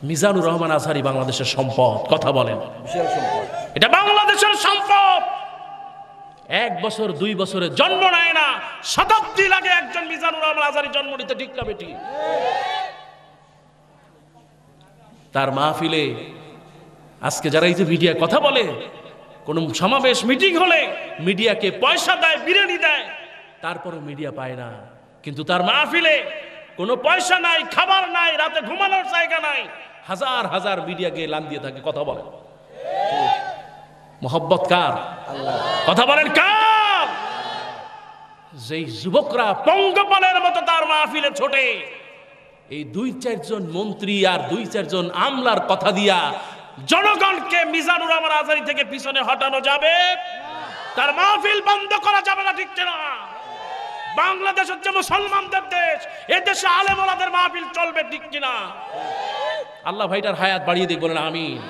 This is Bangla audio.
মিজানুর রহমান আজহারি বাংলাদেশের সম্পদ, কথা বলেন, বিশাল সম্পদ। এটা বাংলাদেশের সম্পদ। 1 বছর 2 বছরে জন্ম নেয় না, শতাব্দী লাগে একজন মিজানুর রহমান আজহারি জন্ম নিতে, ঠিক না বেটি? তার মাহফিলে আজকে যারা এই যে মিডিয়া কথা বলে, কোন সমাবেশ মিটিং হলে মিডিয়াকে পয়সা দেয়, বিরিয়ানি দেয়, তারপরে মিডিয়া পায় না। কিন্তু তার মাহফিলে কোনো পয়সা নাই, খাবার নাই, রাতে ঘুমানোর জায়গা নাই, হাজার হাজার মিডিয়াকে লান দিয়ে থাকে। কথা বলেন, মোহব্বত কার? কথা বলেন কার? যেই যুবকরা পঙ্গপালের মতো তার মাহফিলে ছোটে, এই 2-4 জন মন্ত্রী আর 2-4 জন আমলার কথা দিয়া জনগণকে মিজানুর রহমান আজহারি থেকে পিছনে হটানো যাবে? তার মাহফিল বন্ধ করা যাবে না, ঠিক না? বাংলাদেশ হচ্ছে মুসলমানদের দেশ, এই দেশে আলেম ওলামাদের মাহফিল চলবে, ঠিক কিনা? আল্লাহ ভাইটার হায়াত বাড়িয়ে দিক, বলেন আমিন।